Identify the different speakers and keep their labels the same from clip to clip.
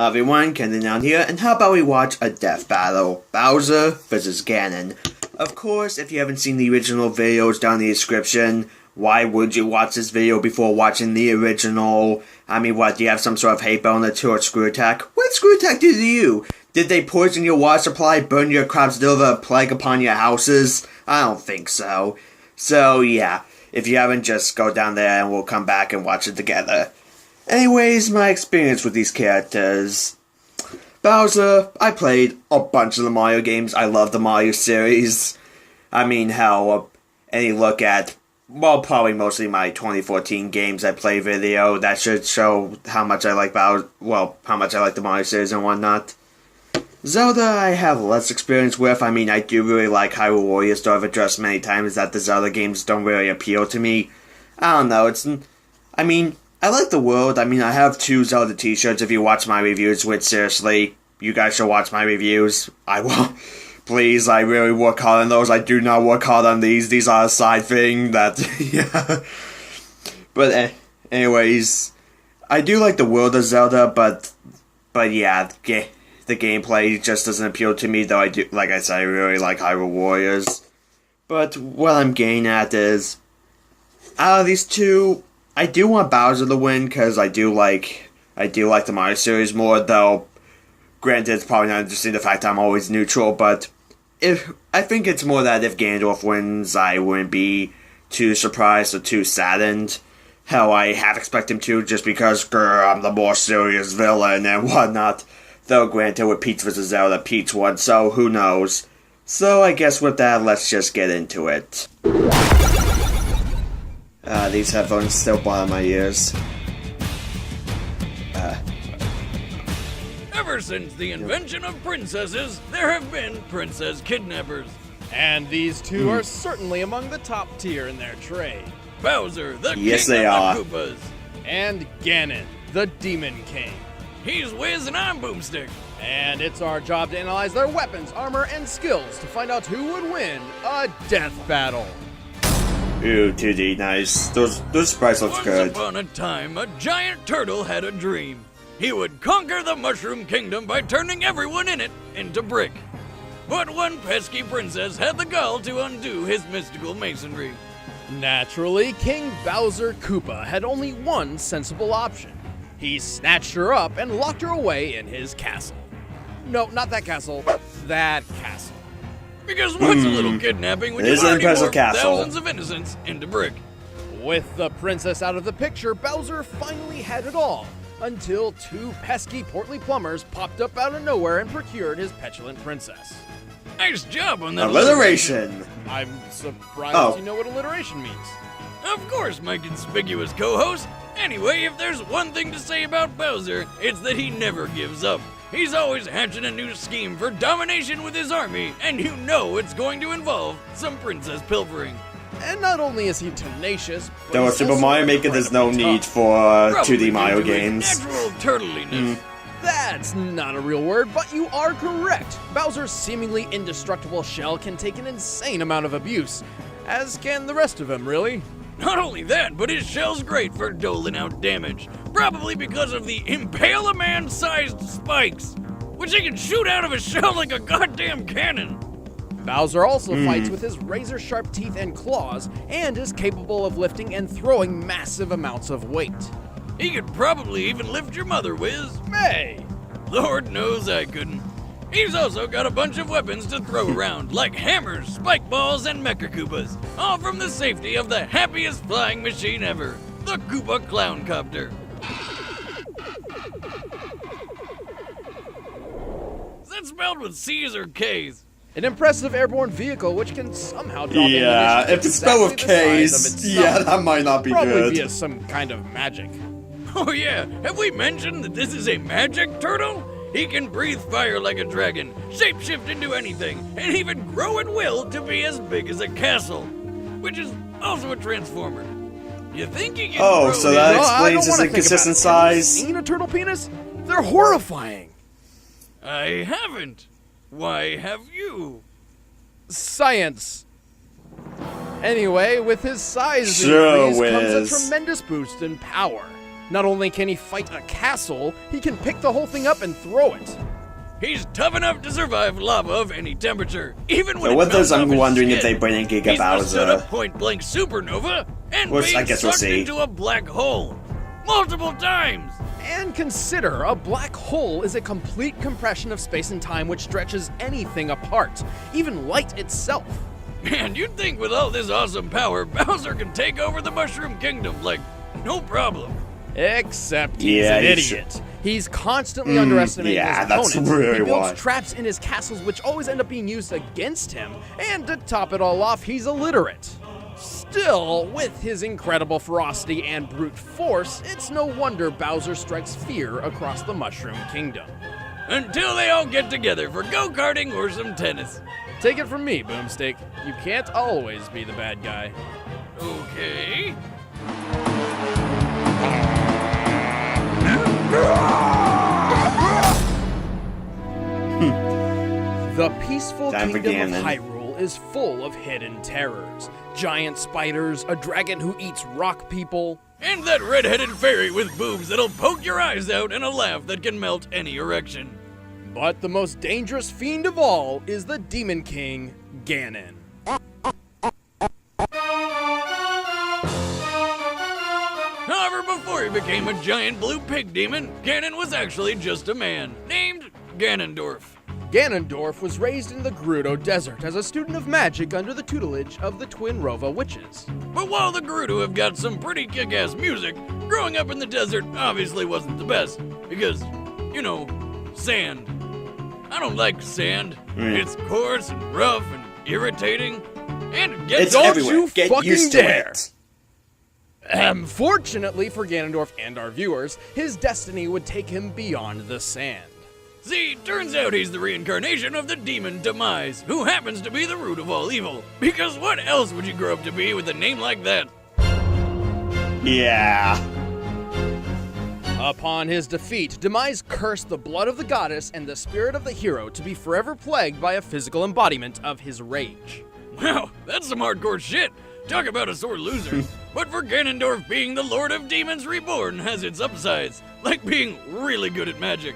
Speaker 1: Everyone, Kenan down here, and how about we watch a death battle? Bowser versus Ganon. Of course, if you haven't seen the original videos down in the description, why would you watch this video before watching the original? I mean, what, do you have some sort of hate bone to a screw attack? What screw attack did you? Did they poison your water supply, burn your crops, deliver a plague upon your houses? I don't think so. So, yeah, if you haven't, just go down there and we'll come back and watch it together. Anyways, my experience with these characters. Bowser, I played a bunch of the Mario games. I love the Mario series. I mean, hell, any look at, well, probably mostly my 2014 games I play video, that should show how much I like how much I like the Mario series and whatnot. Zelda, I have less experience with. I mean, I do really like Hyrule Warriors, though I've addressed many times that the Zelda games don't really appeal to me. I don't know, I like the world. I mean, I have 2 Zelda t-shirts if you watch my reviews, which, seriously, you guys should watch my reviews. I will. Please, I really work hard on those. I do not work hard on these. These are a side thing that, yeah. But, anyways, I do like the world of Zelda, but yeah, the gameplay just doesn't appeal to me, though I do, like I said, I really like Hyrule Warriors. But what I'm getting at is, out of these 2, I do want Bowser to win, because I do like the Mario series more, though, granted, it's probably not interesting the fact I'm always neutral, but I think it's more that if Ganondorf wins, I wouldn't be too surprised or too saddened. Hell, I half expect him to, just because, I'm the more serious villain and whatnot. Though, granted, with Peach vs. Zelda, Peach won, so who knows. So, I guess with that, let's just get into it. These headphones still bother my ears.
Speaker 2: Ever since the invention of princesses, there have been princess kidnappers.
Speaker 3: And these 2 are certainly among the top tier in their trade.
Speaker 2: Bowser, the king
Speaker 1: they
Speaker 2: of
Speaker 1: are.
Speaker 2: the Koopas.
Speaker 3: And Ganon, the Demon King.
Speaker 2: He's Wiz and I'm Boomstick.
Speaker 3: And it's our job to analyze their weapons, armor, and skills to find out who would win a death battle.
Speaker 1: Ooh, 2D, nice. Those sprites look good.
Speaker 2: Once upon a time, a giant turtle had a dream. He would conquer the Mushroom Kingdom by turning everyone in it into brick. But one pesky princess had the gall to undo his mystical masonry.
Speaker 3: Naturally, King Bowser Koopa had only one sensible option. He snatched her up and locked her away in his castle. No, not that castle. That castle.
Speaker 2: Because what's a little kidnapping when you
Speaker 1: It is an
Speaker 2: already
Speaker 1: impressive
Speaker 2: morphed
Speaker 1: castle.
Speaker 2: thousands of innocents into brick?
Speaker 3: With the princess out of the picture, Bowser finally had it all. Until 2 pesky portly plumbers popped up out of nowhere and procured his petulant princess.
Speaker 2: Nice job on that
Speaker 1: Alliteration!
Speaker 3: I'm surprised you know what alliteration means.
Speaker 2: Of course, my conspicuous co-host. Anyway, if there's one thing to say about Bowser, it's that he never gives up. He's always hatching a new scheme for domination with his army, and you know it's going to involve some princess pilfering.
Speaker 3: And not only is he tenacious, but
Speaker 1: Though with
Speaker 3: he's
Speaker 1: Super
Speaker 3: also
Speaker 1: Mario Maker, there's no
Speaker 3: incredibly
Speaker 1: need
Speaker 3: tough.
Speaker 1: for
Speaker 2: Probably
Speaker 1: 2D Mario
Speaker 2: due to his
Speaker 1: games.
Speaker 2: Natural turtliness.
Speaker 3: That's not a real word, but you are correct. Bowser's seemingly indestructible shell can take an insane amount of abuse, as can the rest of him, really.
Speaker 2: Not only that, but his shell's great for doling out damage. Probably because of the Impale-A-Man-sized spikes, which he can shoot out of his shell like a goddamn cannon.
Speaker 3: Bowser also fights with his razor-sharp teeth and claws, and is capable of lifting and throwing massive amounts of weight.
Speaker 2: He could probably even lift your mother, Wiz.
Speaker 3: Hey!
Speaker 2: Lord knows I couldn't. He's also got a bunch of weapons to throw around, like hammers, spike balls, and Mecha Koopas, all from the safety of the happiest flying machine ever, the Koopa Clown Copter. Is that spelled with C's or K's?
Speaker 3: An impressive airborne vehicle which can somehow drop
Speaker 1: Yeah,
Speaker 3: ammunition
Speaker 1: if it's spelled with
Speaker 3: exactly the size
Speaker 1: K's,
Speaker 3: of its
Speaker 1: yeah,
Speaker 3: thumb.
Speaker 1: that might not be
Speaker 3: Probably
Speaker 1: good.
Speaker 3: via some kind of magic.
Speaker 2: Oh yeah, have we mentioned that this is a magic turtle? He can breathe fire like a dragon, shapeshift into anything, and even grow at will to be as big as a castle, which is also a transformer. You think he can grow
Speaker 1: so that
Speaker 3: No, I don't
Speaker 1: explains his
Speaker 3: wanna think
Speaker 1: inconsistent
Speaker 3: about it. Have you
Speaker 1: size.
Speaker 3: seen a turtle penis? They're horrifying.
Speaker 2: I haven't. Why have you?
Speaker 3: Science. Anyway, with his size
Speaker 1: Sure,
Speaker 3: increase comes
Speaker 1: Wiz.
Speaker 3: a tremendous boost in power. Not only can he fight a castle, he can pick the whole thing up and throw it.
Speaker 2: He's tough enough to survive lava of any temperature, even when
Speaker 1: So with this, I'm wondering if
Speaker 2: skin.
Speaker 1: they bring in Giga
Speaker 2: He's withstood
Speaker 1: Bowser.
Speaker 2: a point-blank supernova and
Speaker 1: Which I
Speaker 2: being
Speaker 1: guess we'll
Speaker 2: sucked
Speaker 1: see.
Speaker 2: into a black hole multiple times.
Speaker 3: And consider, a black hole is a complete compression of space and time which stretches anything apart, even light itself.
Speaker 2: Man, you'd think with all this awesome power, Bowser can take over the Mushroom Kingdom, like, no problem.
Speaker 3: Except he's
Speaker 1: Yeah,
Speaker 3: an
Speaker 1: he's-
Speaker 3: idiot. He's constantly underestimating
Speaker 1: yeah,
Speaker 3: his
Speaker 1: that's
Speaker 3: opponents.
Speaker 1: really
Speaker 3: he builds
Speaker 1: why.
Speaker 3: traps in his castles which always end up being used against him. And to top it all off, he's illiterate. Still, with his incredible ferocity and brute force, it's no wonder Bowser strikes fear across the Mushroom Kingdom.
Speaker 2: Until they all get together for go-karting or some tennis.
Speaker 3: Take it from me, Boomstick. You can't always be the bad guy.
Speaker 2: Okay.
Speaker 3: The peaceful
Speaker 1: Time for
Speaker 3: kingdom of
Speaker 1: Ganon.
Speaker 3: Hyrule is full of hidden terrors. Giant spiders, a dragon who eats rock people.
Speaker 2: And that red-headed fairy with boobs that'll poke your eyes out and a laugh that can melt any erection.
Speaker 3: But the most dangerous fiend of all is the Demon King, Ganon.
Speaker 2: However, before he became a giant blue pig demon, Ganon was actually just a man named Ganondorf.
Speaker 3: Ganondorf was raised in the Gerudo Desert as a student of magic under the tutelage of the Twin Rova witches.
Speaker 2: But while the Gerudo have got some pretty kick-ass music, growing up in the desert obviously wasn't the best. Because, you know, sand. I don't like sand. It's coarse and rough and irritating. And it gets
Speaker 1: It's
Speaker 3: Don't
Speaker 1: everywhere.
Speaker 3: you
Speaker 1: Get
Speaker 3: fucking
Speaker 1: used to
Speaker 3: dare.
Speaker 1: it.
Speaker 3: Fortunately for Ganondorf and our viewers, his destiny would take him beyond the sand.
Speaker 2: See, turns out he's the reincarnation of the demon Demise, who happens to be the root of all evil. Because what else would you grow up to be with a name like that?
Speaker 1: Yeah.
Speaker 3: Upon his defeat, Demise cursed the blood of the goddess and the spirit of the hero to be forever plagued by a physical embodiment of his rage.
Speaker 2: Wow, that's some hardcore shit. Talk about a sore loser. But for Ganondorf, being the Lord of Demons Reborn has its upsides, like being really good at magic.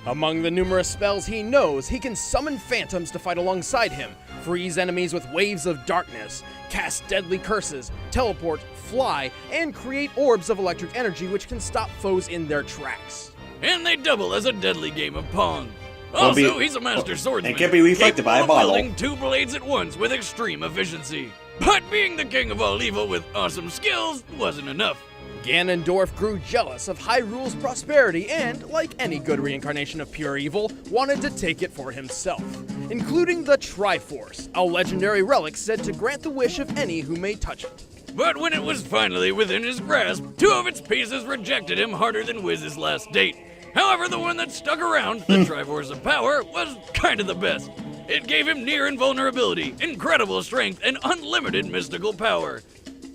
Speaker 3: Among the numerous spells he knows, he can summon phantoms to fight alongside him, freeze enemies with waves of darkness, cast deadly curses, teleport, fly, and create orbs of electric energy which can stop foes in their tracks.
Speaker 2: And they double as a deadly game of Pong.
Speaker 1: Well,
Speaker 2: Also,
Speaker 1: be-
Speaker 2: he's a master swordsman.
Speaker 1: it can be reflected by a
Speaker 2: capable of
Speaker 1: bottle.
Speaker 2: wielding two blades at once with extreme efficiency. But being the king of all evil with awesome skills wasn't enough.
Speaker 3: Ganondorf grew jealous of Hyrule's prosperity and, like any good reincarnation of pure evil, wanted to take it for himself, including the Triforce, a legendary relic said to grant the wish of any who may touch it.
Speaker 2: But when it was finally within his grasp, two of its pieces rejected him harder than Wiz's last date. However, the one that stuck around, the Triforce of Power, was kind of the best. It gave him near invulnerability, incredible strength, and unlimited mystical power.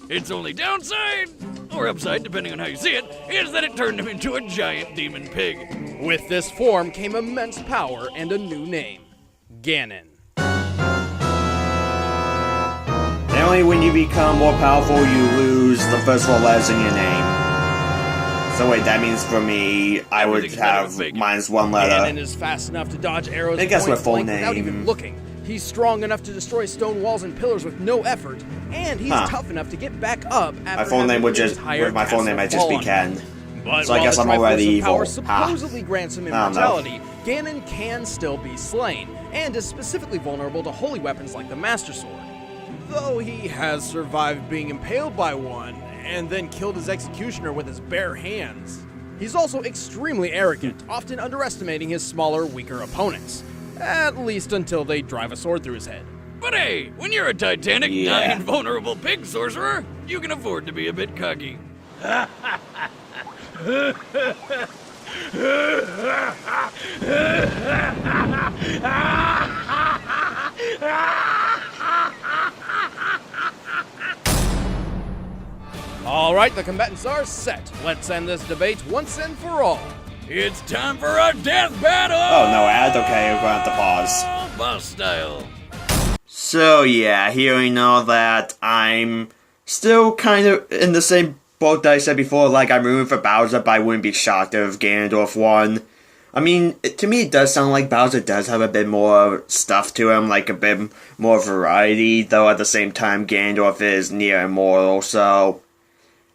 Speaker 2: Its only downside, or upside depending on how you see it, is that it turned him into a giant demon pig.
Speaker 3: With this form came immense power and a new name, Ganon.
Speaker 1: Generally, when you become more powerful, you lose the first four letters in your name. So wait, that means for me, I would
Speaker 2: Everything's better
Speaker 1: have
Speaker 2: with bacon.
Speaker 1: minus one
Speaker 3: Ganon
Speaker 1: letter.
Speaker 3: is fast enough to dodge arrows
Speaker 1: I guess my
Speaker 3: point
Speaker 1: full
Speaker 3: blank without
Speaker 1: name.
Speaker 3: even looking. He's strong enough to destroy stone walls and pillars with no effort, and he's
Speaker 1: Huh.
Speaker 3: tough enough to get back up after
Speaker 1: My full name
Speaker 3: having
Speaker 1: would
Speaker 3: the
Speaker 1: just,
Speaker 3: entire
Speaker 1: with my full
Speaker 3: castle
Speaker 1: name, I'd just
Speaker 3: fall
Speaker 1: be
Speaker 3: on him.
Speaker 1: Ken.
Speaker 3: But
Speaker 1: So I
Speaker 3: while
Speaker 1: guess
Speaker 3: the
Speaker 1: I'm already
Speaker 3: Triforce of
Speaker 1: evil.
Speaker 3: Power
Speaker 1: Ah.
Speaker 3: supposedly grants him
Speaker 1: I don't know.
Speaker 3: immortality, Ganon can still be slain, and is specifically vulnerable to holy weapons like the Master Sword. Though he has survived being impaled by one, and then killed his executioner with his bare hands. He's also extremely arrogant, often underestimating his smaller, weaker opponents. At least until they drive a sword through his head.
Speaker 2: But hey, when you're a titanic,
Speaker 1: Yeah.
Speaker 2: non-invulnerable pig sorcerer, you can afford to be a bit cocky.
Speaker 3: Alright, the combatants are set. Let's end this debate once and for all.
Speaker 2: It's time for a death battle!
Speaker 1: Oh, no ad? Okay, we're going to have to pause.
Speaker 2: Boss style.
Speaker 1: So yeah, hearing all that, I'm still kind of in the same both that I said before, like, I'm rooting for Bowser, but I wouldn't be shocked if Ganondorf won. I mean, to me, it does sound like Bowser does have a bit more stuff to him, like a bit more variety, though at the same time, Ganondorf is near immortal, so...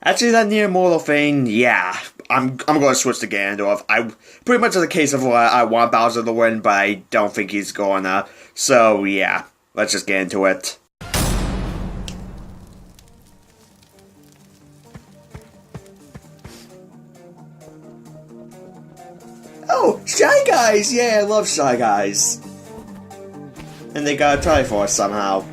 Speaker 1: Actually, that near immortal thing, yeah, I'm going to switch to Ganondorf. Pretty much is a case of I want Bowser to win, but I don't think he's gonna. So, yeah, let's just get into it. Oh, Shy Guys! Yeah, I love Shy Guys. And they got a Triforce somehow.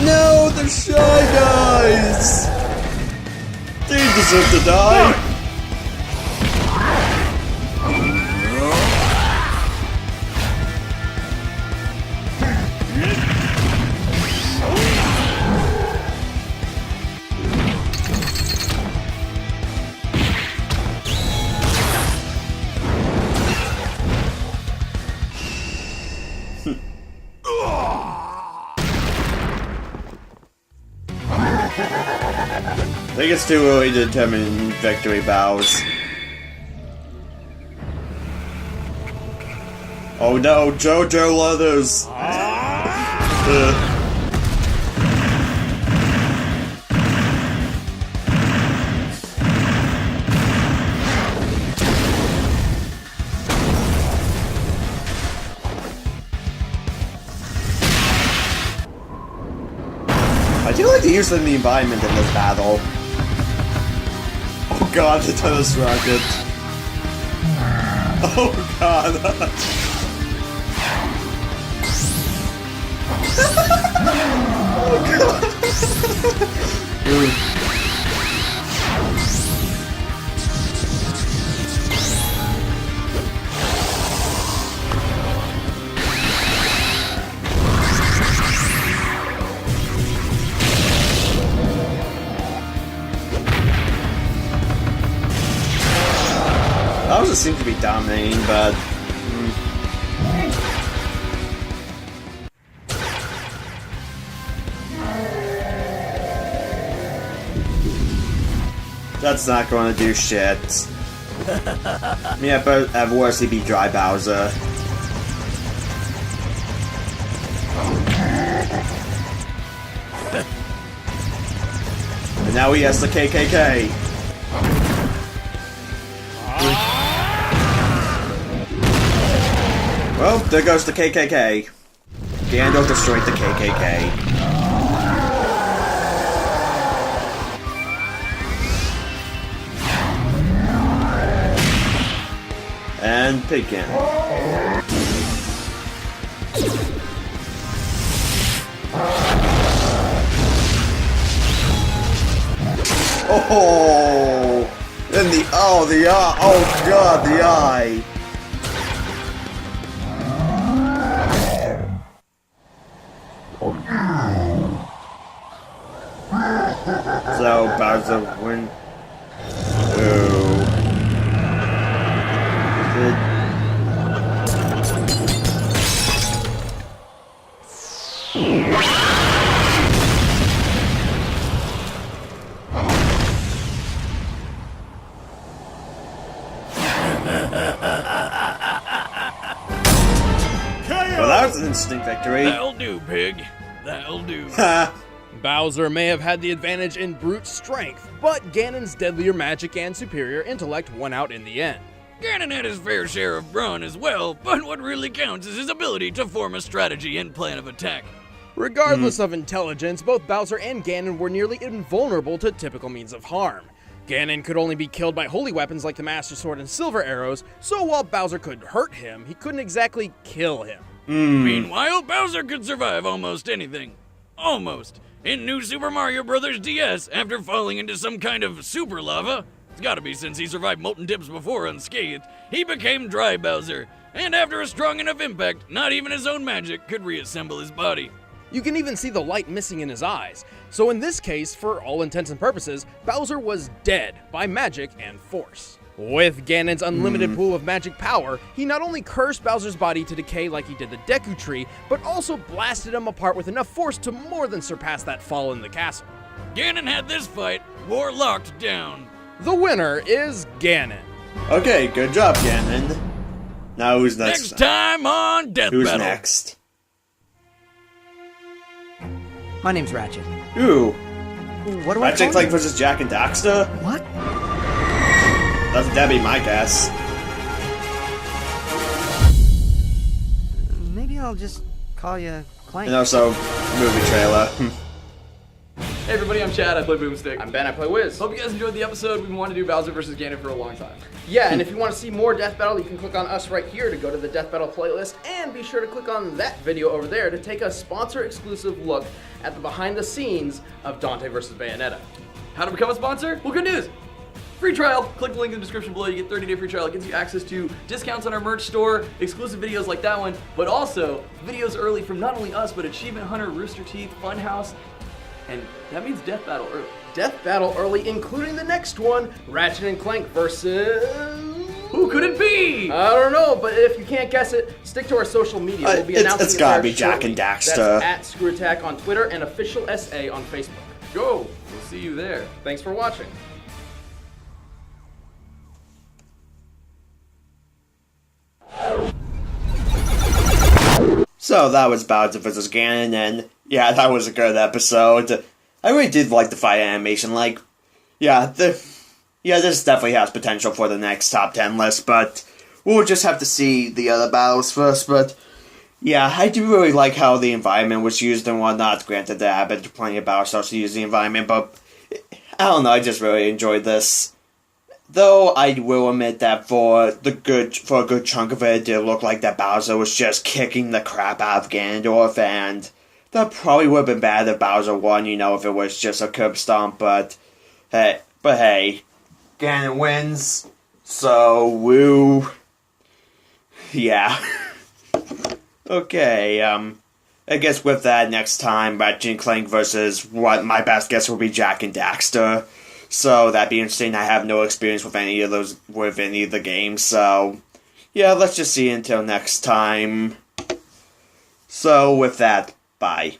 Speaker 1: No, the Shy Guys! They deserve to die! I think it's too early to determine victory bows. Oh no, JoJo Leathers! I do like the use of the environment in this battle. Oh god, the tennis racket. Oh god. Oh god. Bowser seems to be dominating, but... That's not going to do shit. Yeah, but at worst he'd be Dry Bowser. And now he has the KKK. Well, there goes the KKK. Ganon destroyed the KKK. And Pigkin. Oh! And the eye! Oh god, the eye! So Bowser win. Ooh. Well, that was an instant victory.
Speaker 2: That'll do, pig. That'll do.
Speaker 3: Bowser may have had the advantage in brute strength, but Ganon's deadlier magic and superior intellect won out in the end.
Speaker 2: Ganon had his fair share of brawn as well, but what really counts is his ability to form a strategy and plan of attack.
Speaker 3: Regardless of intelligence, both Bowser and Ganon were nearly invulnerable to typical means of harm. Ganon could only be killed by holy weapons like the Master Sword and Silver Arrows, so while Bowser could hurt him, he couldn't exactly kill him.
Speaker 2: Meanwhile, Bowser could survive almost anything. Almost. In New Super Mario Bros. DS, after falling into some kind of super lava, It's gotta be since he survived molten dips before unscathed. He became Dry Bowser, and after a strong enough impact, not even his own magic could reassemble his body.
Speaker 3: You can even see the light missing in his eyes. So in this case, for all intents and purposes, Bowser was dead by magic and force. With Ganon's unlimited pool of magic power, he not only cursed Bowser's body to decay like he did the Deku Tree, but also blasted him apart with enough force to more than surpass that fall in the castle.
Speaker 2: Ganon had this fight war locked down.
Speaker 3: The winner is Ganon.
Speaker 1: Okay, good job, Ganon. Now who's next?
Speaker 2: Next time on Death
Speaker 1: Who's
Speaker 2: Battle.
Speaker 1: next?
Speaker 4: My name's Ratchet.
Speaker 1: Ooh,
Speaker 4: What do I
Speaker 1: Ratchet
Speaker 4: call
Speaker 1: Clank
Speaker 4: you?
Speaker 1: versus Jack and Daxter?
Speaker 4: What?
Speaker 1: That'd be my guess.
Speaker 4: Maybe I'll just call you Clank.
Speaker 1: And also, movie trailer.
Speaker 5: Hey everybody, I'm Chad, I play Boomstick.
Speaker 3: I'm Ben, I play Wiz.
Speaker 5: Hope you guys enjoyed the episode. We've been wanting to do Bowser vs. Ganon for a long time.
Speaker 3: Yeah, and if you want to see more Death Battle, you can click on us right here to go to the Death Battle playlist, and be sure to click on that video over there to take a sponsor-exclusive look at the behind-the-scenes of Dante vs. Bayonetta.
Speaker 5: How to become a sponsor? Well, good news. Free trial. Click the link in the description below. You get 30-day free trial. It gives you access to discounts on our merch store, exclusive videos like that one, but also videos early from not only us, but Achievement Hunter, Rooster Teeth, Funhouse, and that means Death Battle early.
Speaker 3: Death Battle early, including the next one, Ratchet and Clank versus...
Speaker 5: Who could it be?
Speaker 3: I don't know, but if you can't guess it, stick to our social media. We'll be announcing
Speaker 1: it's
Speaker 3: it
Speaker 1: gotta
Speaker 3: there
Speaker 1: be Jack
Speaker 3: shortly.
Speaker 1: and Daxter.
Speaker 3: That's at ScrewAttack on Twitter and Official SA on Facebook.
Speaker 5: Go. We'll see you there.
Speaker 3: Thanks for watching.
Speaker 1: So that was Bowser vs. Ganon, and yeah, that was a good episode. I really did like the fight animation. Like, this definitely has potential for the next top 10 list, but we'll just have to see the other battles first. But yeah, I do really like how the environment was used and whatnot. Granted, there have been plenty of battle styles to use the environment, but I don't know, I just really enjoyed this. Though I will admit that for a good chunk of it did look like that Bowser was just kicking the crap out of Ganondorf, and that probably would have been bad if Bowser won, if it was just a curb stomp, but hey, Ganon wins, so woo. Yeah. Okay, I guess with that, next time, Ratchet and Clank versus what my best guess will be Jack and Daxter. So that'd be interesting. I have no experience with any of the games. So yeah, let's just see until next time. So with that, bye.